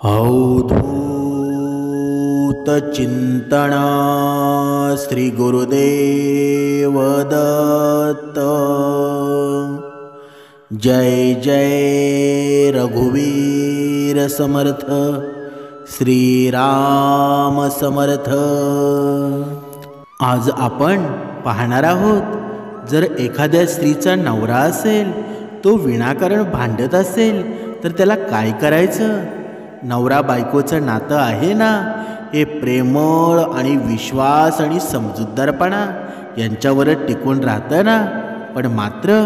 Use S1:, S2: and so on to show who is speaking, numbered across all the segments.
S1: अवधूत चिंतना श्री गुरुदेव दत्त। जय जय रघुवीर समर्थ, श्री राम समर्थ। आज आपण पाहणार आहोत, जर एखाद्या स्त्रीचा नवरा असेल, तो विनाकारण भांडत असेल तर त्याला काय करायचं। नवरा बायकोचं नातं आहे ना, हे प्रेमळ आणि विश्वास आणि समजूतदारपणा यांच्यावर टिकून राहतं ना। पण मात्र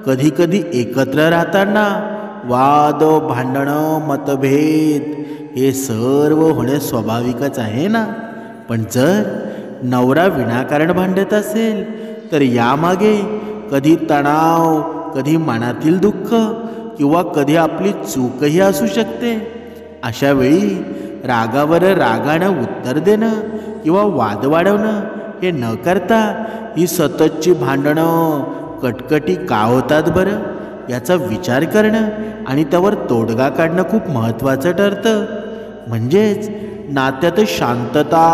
S1: कधी कधी एकत्र राहताना वाद, भांडणं, मतभेद हे सर्व होणे स्वाभाविकच आहे ना। पण जर नवरा विनाकारण भांडत असेल तर यामागे कधी तणाव, कधी मनातील दुःख किंवा कधी आपली चूकही असू शकते। अशा वेळी रागावर रागानं उत्तर देणं किंवा वाद वाढवणं हे न करता ही सततची भांडणं, कटकटी का होतात बरं, याचा विचार करणं आणि त्यावर तोडगा काढणं खूप महत्त्वाचं ठरतं। म्हणजेच नात्यात शांतता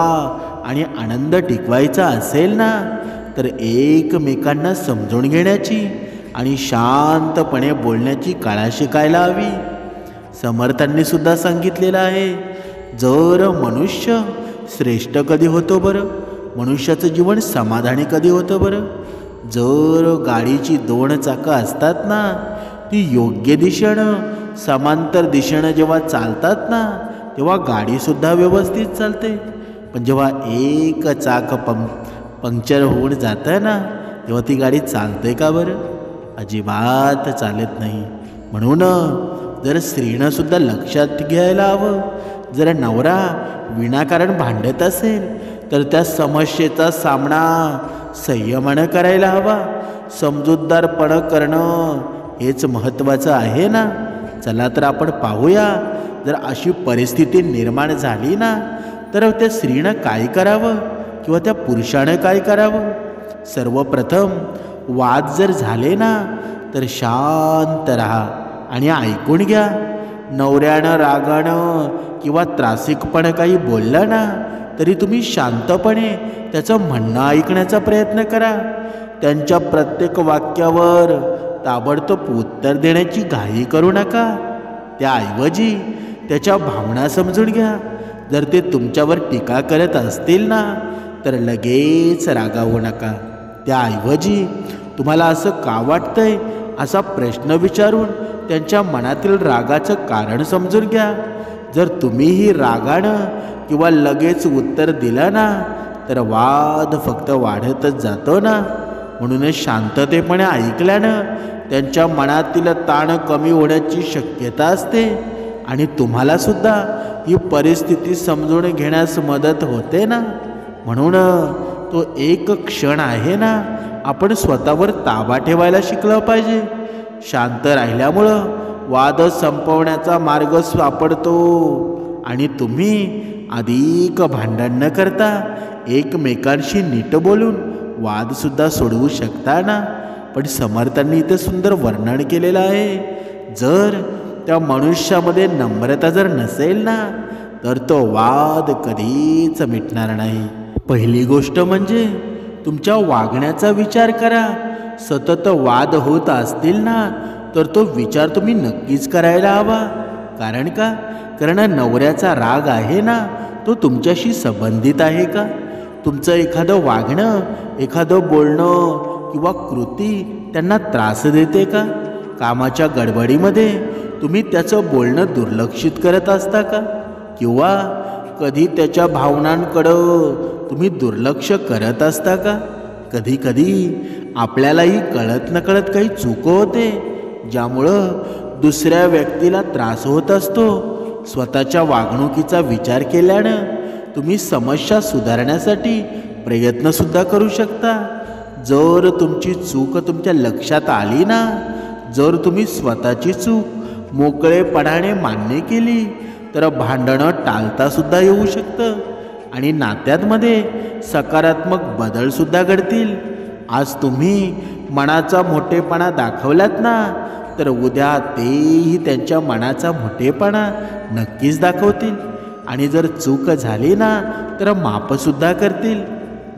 S1: आणि आनंद टिकवायचा असेल ना, तर एकमेकांना समजून घेण्याची आणि शांतपणे बोलण्याची कला शिकायला हवी। समर्थांनी सुद्धा सांगितलेलं आहे, जर मनुष्य श्रेष्ठ कधी होतो बरं, मनुष्याचं जीवन समाधानी कधी होतं बरं। जर गाडीची 2 चाकं असतात ना, ती योग्य दिशेनं समांतर दिशेनं जेव्हा चालतात ना, तेव्हा गाडीसुद्धा व्यवस्थित चालते। पण जेव्हा एक चाक पंक्चर होऊन जातं ना, तेव्हा ती गाडी चालते का बरं? अजिबात चालत नाही। म्हणून जर स्त्रीनं सुद्धा लक्षात घ्यायला हवं, जर नवरा विनाकारण भांडत असेल तर त्या समस्येचा सामना संयमानं करायला हवा। समजूतदारपणे करणं हेच महत्त्वाचं आहे ना। चला तर आपण पाहूया, जर अशी परिस्थिती निर्माण झाली ना, तर त्या स्त्रीनं काय करावं किंवा त्या पुरुषानं काय करावं। सर्वप्रथम वाद जर झाले ना, तर शांत राहा आणि ऐकून घ्या। नवऱ्यानं रागानं किंवा त्रासिकपणे काही बोललं ना, तरी तुम्ही शांतपणे त्याचं म्हणणं ऐकण्याचा प्रयत्न करा। त्यांच्या प्रत्येक वाक्यावर ताबडतोब उत्तर देण्याची घाई करू नका। त्याऐवजी त्याच्या भावना समजून घ्या। जर ते तुमच्यावर टीका करत असतील ना, तर लगेच रागावू नका। त्याऐवजी तुम्हाला असं का वाटतंय असा प्रश्न विचारून त्यांच्या मनातील रागाचं कारण समजून घ्या। जर तुम्हीही रागानं किंवा लगेच उत्तर दिलं ना, तर वाद फक्त वाढतच जातो ना। म्हणूनच शांततेपणे ऐकल्यानं त्यांच्या मनातील ताण कमी होण्याची शक्यता असते आणि तुम्हाला सुद्धा ही परिस्थिती समजून घेण्यास मदत होते ना। म्हणून तो एक क्षण आहे ना, आपण स्वतःवर ताबा ठेवायला शिकलं पाहिजे। शांत राहिल्यामुळं वाद संपवण्याचा मार्ग सापडतो आणि तुम्ही अधिक भांडण न करता एकमेकांशी नीट बोलून वादसुद्धा सोडवू शकता ना। पण समर्थांनी इथे सुंदर वर्णन केलेलं आहे, जर त्या मनुष्यामध्ये नम्रता जर नसेल ना, तर तो वाद कधीच मिटणार नाही। पहिली गोष्ट म्हणजे तुमच्या वागण्याचा विचार करा। सतत वाद होत असतील ना, तर तो विचार तुम्ही नक्कीच करायला हवा। कारण का? कारण नवऱ्याचा राग आहे ना, तो तुमच्याशी संबंधित आहे का? तुमचं एखादं वागणं, एखादं बोलणं किंवा कृती त्यांना त्रास देते का? कामाच्या गडबडीमध्ये तुम्ही त्याचं बोलणं दुर्लक्षित करत असता का? किंवा कधी त्याच्या भावनांकडं तुम्ही दुर्लक्ष करत असता का? कधी कधी आपल्यालाही कळत नकळत काही चूक होते, ज्यामुळं दुसऱ्या व्यक्तीला त्रास होत असतो। स्वतःच्या वागणुकीचा विचार केल्यानं तुम्ही समस्या सुधारण्यासाठी प्रयत्नसुद्धा करू शकता। जर तुमची चूक तुमच्या लक्षात आली ना, जर तुम्ही स्वतःची चूक मोकळेपणाने मान्य केली, तर भांडणं टाळतासुद्धा येऊ शकतं आणि नात्यांमध्ये सकारात्मक बदलसुद्धा घडतील। आज तुम्ही मनाचा मोठेपणा दाखवलात ना, तर उद्या तेही त्यांच्या मनाचा मोठेपणा नक्कीच दाखवतील आणि जर चूक झाली ना तर माफसुद्धा करतील.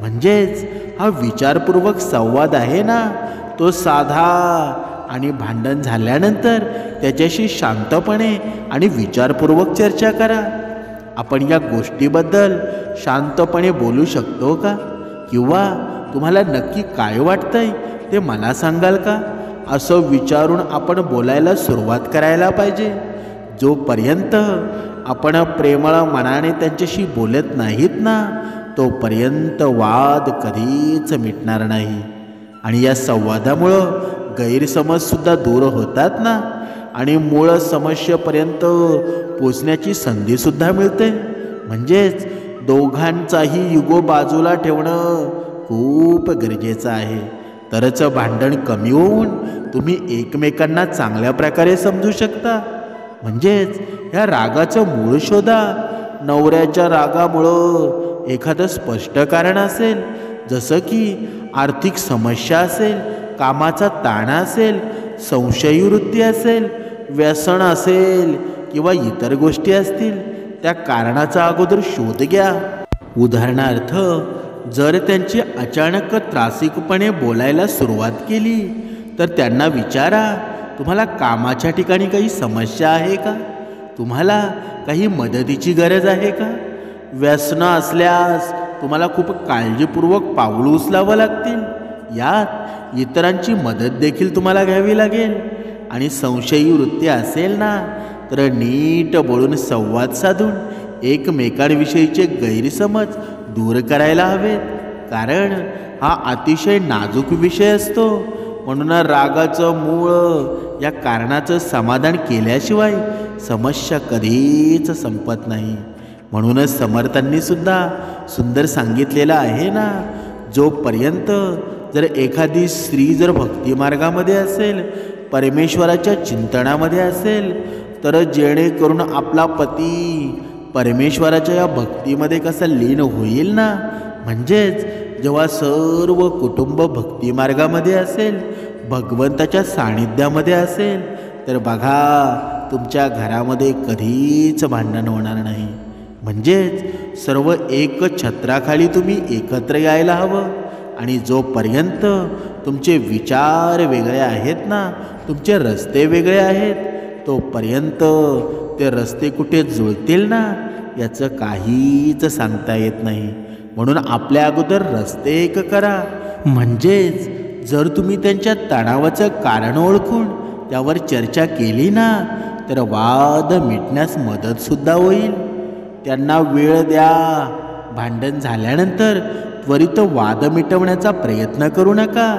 S1: म्हणजेच हा विचारपूर्वक संवाद आहे ना, तो साधा आणि भांडण झाल्यानंतर त्याच्याशी शांतपणे आणि विचारपूर्वक चर्चा करा. आपण या गोष्टीबद्दल शांतपणे बोलू शकतो का? किंवा तुम्हाला नक्की काय वाटतंय ते मला सांगाल का? असं विचारून आपण बोलायला सुरुवात करायला पाहिजे. जोपर्यंत आपण प्रेमळ मनाने त्यांच्याशी बोलत नाहीत ना, तोपर्यंत वाद कधीच मिटणार नाही. आणि या संवादामुळं गैरसमजसुद्धा दूर होतात ना, आणि मूळ समस्येपर्यंत पोचण्याची संधीसुद्धा मिळते. म्हणजेच दोघांचाही युगो बाजूला ठेवणं खूप गरजेचं आहे. तरच भांडण कमी होऊन तुम्ही एकमेकांना चांगल्या प्रकारे समजू शकता. म्हणजेच ह्या रागाचं मूळ शोधा. नवऱ्याच्या रागामुळं एखादं स्पष्ट कारण असेल, जसं की आर्थिक समस्या असेल, कामाचा ताण असेल, संशयी वृत्ती असेल, व्यसन असेल किंवा इतर गोष्टी असतील, त्या कारणाचा अगोदर शोध घ्या. उदाहरणार्थ, जर त्यांची अचानक त्रासिकपणे बोलायला सुरुवात केली तर त्यांना विचारा, तुम्हाला कामाच्या ठिकाणी काही समस्या आहे का? तुम्हाला काही मदतीची गरज आहे का? व्यसनं असल्यास तुम्हाला खूप काळजीपूर्वक पाऊल उचलावं लागतील. यात इतरांची मदत देखील तुम्हाला घ्यावी लागेल. आणि संशयी वृत्ती असेल ना, तर नीट बोलून संवाद साधून एकमेकांविषयीचे गैरसमज दूर करायला हवेत. कारण हा अतिशय नाजूक विषय असतो. म्हणून रागाचं मूळ या कारणाचं समाधान केल्याशिवाय समस्या कधीच संपत नाही. म्हणूनच समर्थांनी सुद्धा सुंदर सांगितलेलं आहे ना, जोपर्यंत जर एखादी स्त्री जर भक्तिमार्गामध्ये असेल, परमेश्वराच्या चिंतनामध्ये असेल, तर जेणेकरून आपला पती परमेश्वराच्या या भक्तीमध्ये कसा लीन होईल ना. म्हणजेच जेव्हा सर्व कुटुंब भक्तिमार्गामध्ये असेल, भगवंताच्या सानिध्यामध्ये असेल, तर बघा तुमच्या घरामध्ये कधीच भांडण होणार नाही. म्हणजेच सर्व एक छत्राखाली तुम्ही एकत्र यायला हवं. आणि जोपर्यंत तुमचे विचार वेगळे आहेत ना, तुमचे रस्ते वेगळे आहेत, तोपर्यंत ते रस्ते कुठे जुळतील ना, याचं काहीच सांगता येत नाही. म्हणून आपल्या अगोदर रस्ते एक करा. म्हणजेच जर तुम्ही त्यांच्या तणावाचं कारण ओळखून त्यावर चर्चा केली ना, तर वाद मिटण्यास मदतसुद्धा होईल. त्यांना वेळ द्या. भांडण झाल्यानंतर त्वरित वाद मिटवण्याचा प्रयत्न करू नका.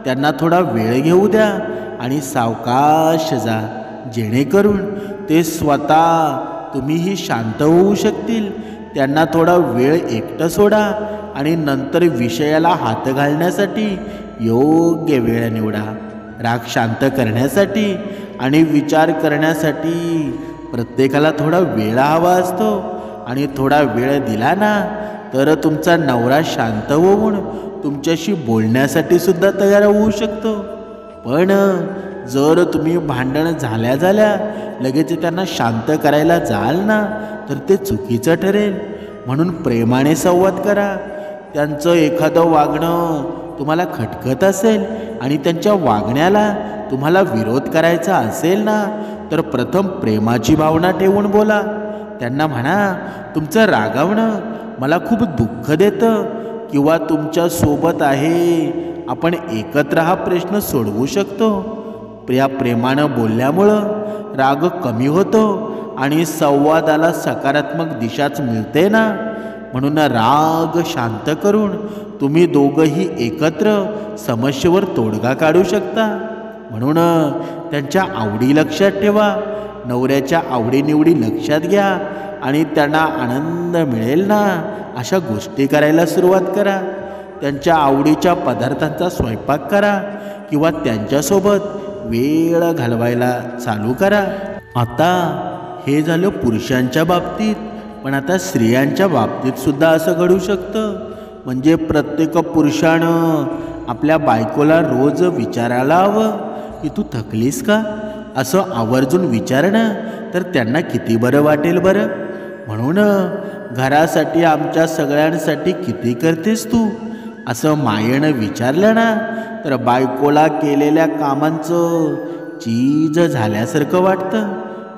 S1: त्यांना थोडा वेळ घेऊ द्या आणि सावकाश जा, जेणेकरून ते स्वतः तुम्हीही शांत होऊ शकतील. त्यांना थोडा वेळ एकटं सोडा आणि नंतर विषयाला हात घालण्यासाठी योग्य वेळ निवडा. राग शांत करण्यासाठी आणि विचार करण्यासाठी प्रत्येकाला थोडा वेळ हवा असतो. आणि थोडा वेळ दिला ना, तर तुमचा नवरा शांत होऊन तुमच्याशी बोलण्यासाठी सुद्धा तयार होऊ शकतो. पण जर तुम्ही भांडण झाल्या लगेच त्यांना शांत करायला जाल ना, तर ते चुकीचं ठरेल. म्हणून प्रेमाने संवाद करा. त्यांचं एखादं वागणं तुम्हाला खटकत असेल आणि त्यांच्या वागण्याला तुम्हाला विरोध करायचा असेल ना, तर प्रथम प्रेमाची भावना ठेवून बोला. त्यांना म्हणा, तुमचं रागावणं मला खूप दुःख देतं, किंवा तुमच्या सोबत आहे, आपण एकत्र हा प्रश्न सोडवू शकतो. या प्रेमानं बोलल्यामुळं राग कमी होतो आणि संवादाला सकारात्मक दिशाच मिळते ना. म्हणून राग शांत करून तुम्ही दोघंही एकत्र समस्येवर तोडगा काढू शकता. म्हणून त्यांच्या आवडी लक्षात ठेवा. नवऱ्याच्या आवडीनिवडी लक्षात घ्या आणि त्यांना आनंद मिळेल ना अशा गोष्टी करायला सुरुवात करा. त्यांच्या आवडीच्या पदार्थांचा स्वयंपाक करा किंवा त्यांच्यासोबत वेळ घालवायला चालू करा. आता हे झालं पुरुषांच्या बाबतीत, पण आता स्त्रियांच्या बाबतीत सुद्धा असं घडू शकतं. म्हणजे प्रत्येक पुरुषानं आपल्या बायकोला रोज विचारायला हवं की तू थकलीस का, असं आवर्जून विचारणं तर त्यांना किती बरं वाटेल बरं. म्हणून घरासाठी आमच्या सगळ्यांसाठी किती करतेस तू असं मायेनं विचारलं ना तर बायकोला केलेल्या कामांचं चीज झाल्यासारखं वाटतं.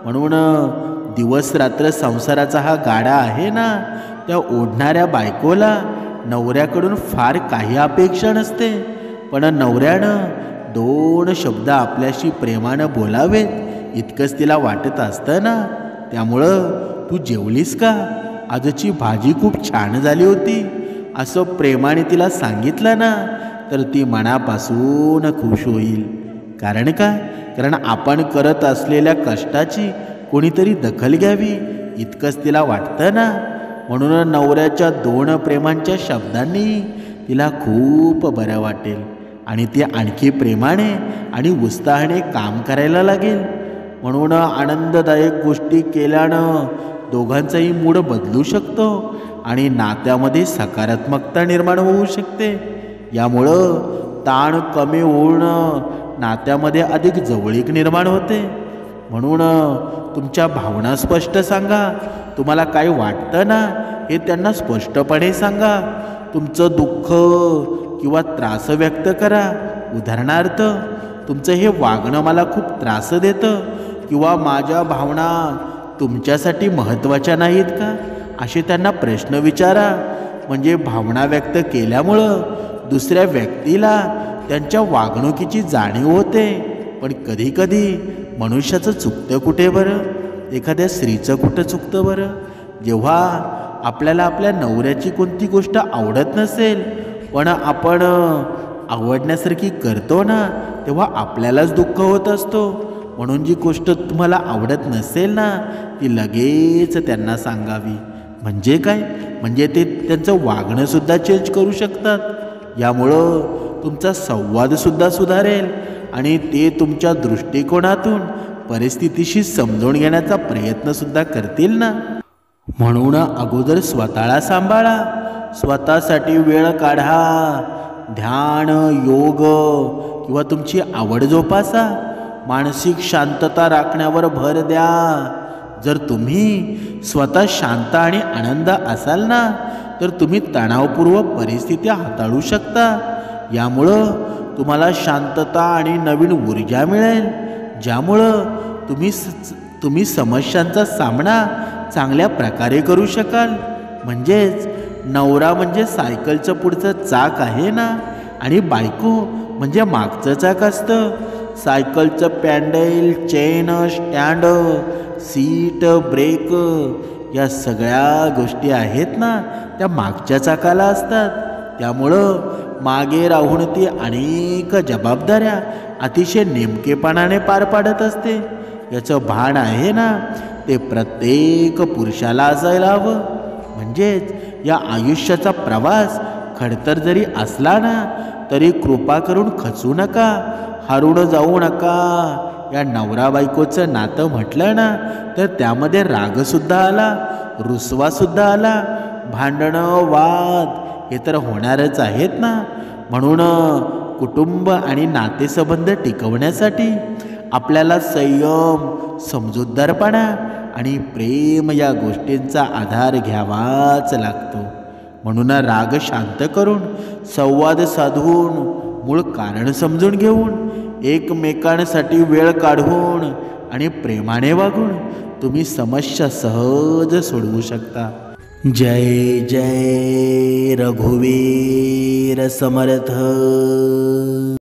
S1: म्हणून दिवस रात्र संसाराचा हा गाडा आहे ना, त्या ओढणाऱ्या बायकोला नवऱ्याकडून फार काही अपेक्षा नसते. पण नवऱ्यानं 2 शब्द आपल्याशी प्रेमानं बोलावेत इतकंच तिला वाटत असतं ना. त्यामुळं तू जेवलीस का, आजची भाजी खूप छान झाली होती असं प्रेमाने तिला सांगितलं ना तर ती मनापासून खुश होईल. कारण काय, कारण आपण करत असलेल्या कष्टाची कोणीतरी दखल घ्यावी इतकंच तिला वाटतं ना. म्हणून नवऱ्याच्या 2 प्रेमांच्या शब्दांनी तिला खूप बरं वाटेल आणि ती आणखी प्रेमाने आणि उत्साहाने काम करायला लागेल. म्हणून आनंददायक गोष्टी केल्यानं दोघांचाही मूड बदलू शकतो आणि नात्यामध्ये सकारात्मकता निर्माण होऊ शकते. यामुळं ताण कमी होऊन नात्यामध्ये अधिक जवळीक निर्माण होते. म्हणून तुमच्या भावना स्पष्ट सांगा. तुम्हाला काय वाटतं ना हे त्यांना स्पष्टपणे सांगा. तुमचं दुःख किंवा त्रास व्यक्त करा. उदाहरणार्थ, तुमचं हे वागणं मला खूप त्रास देतं किंवा माझ्या भावना तुमच्यासाठी महत्त्वाच्या नाहीत का असे त्यांना प्रश्न विचारा. म्हणजे भावना व्यक्त केल्यामुळं दुसऱ्या व्यक्तीला त्यांच्या वागणुकीची जाणीव होते. पण कधीकधी मनुष्याचं चुकतं कुठे बरं, एखाद्या स्त्रीचं कुठं चुकतं बरं. जेव्हा आपल्याला आपल्या नवऱ्याची कोणती गोष्ट आवडत नसेल पण आपण आवडण्यासारखी करतो ना तेव्हा आपल्यालाच दुःख होत असतो. म्हणून जी गोष्ट तुम्हाला आवडत नसेल ना ती लगेच त्यांना सांगावी. म्हणजे काय, म्हणजे ते त्यांचं वागणंसुद्धा चेंज करू शकतात. यामुळं तुमचा संवादसुद्धा सुधारेल आणि ते तुमच्या दृष्टिकोनातून परिस्थितीशी समजून घेण्याचा प्रयत्नसुद्धा करतील ना. म्हणून अगोदर स्वतःला सांभाळा, स्वतःसाठी वेळ काढा. ध्यान, योग किंवा तुमची आवड जोपासा. मानसिक शांतता राखण्यावर भर द्या. जर तुम्ही स्वतः शांत आणि आनंद असाल ना तर तुम्ही तणावपूर्व परिस्थिती हाताळू शकता. यामुळं तुम्हाला शांतता आणि नवीन ऊर्जा मिळेल, ज्यामुळं तुम्ही समस्यांचा सामना चांगल्या प्रकारे करू शकाल. म्हणजेच नवरा म्हणजे सायकलचं पुढचं चाक आहे ना आणि बायको म्हणजे मागचं चाक असतं. सायकलचं pedal, chain, stand, seat, brake या सगळ्या गोष्टी आहेत ना त्या मागच्या चाकाला असतात. त्यामुळं मागे राहून ती अनेक जबाबदाऱ्या अतिशय नेमकेपणाने पार पाडत असते. याचं भान आहे ना ते प्रत्येक पुरुषाला असायला हवं. म्हणजेच या आयुष्याचा प्रवास खडतर जरी असला ना तरी कृपा करून खचू नका, हरून जाऊ नका. या नवरा बायकोचं नातं म्हटलं ना तर त्यामध्ये रागसुद्धा आला, रुसवासुद्धा आला, भांडणं, वाद हे तर होणारच आहेत ना. म्हणून कुटुंब आणि नातेसंबंध टिकवण्यासाठी आपल्याला संयम, समजूतदारपणा आणि प्रेम या गोष्टींचा आधार घ्यावाच लागतो. म्हणून राग शांत करून, संवाद साधून, मूळ कारण समजून घेऊन, एकमेकांसाठी वेळ काढून आणि प्रेमाने वागून तुम्ही समस्या सहज सोडवू शकता. जय जय रघुवीर समर्थ.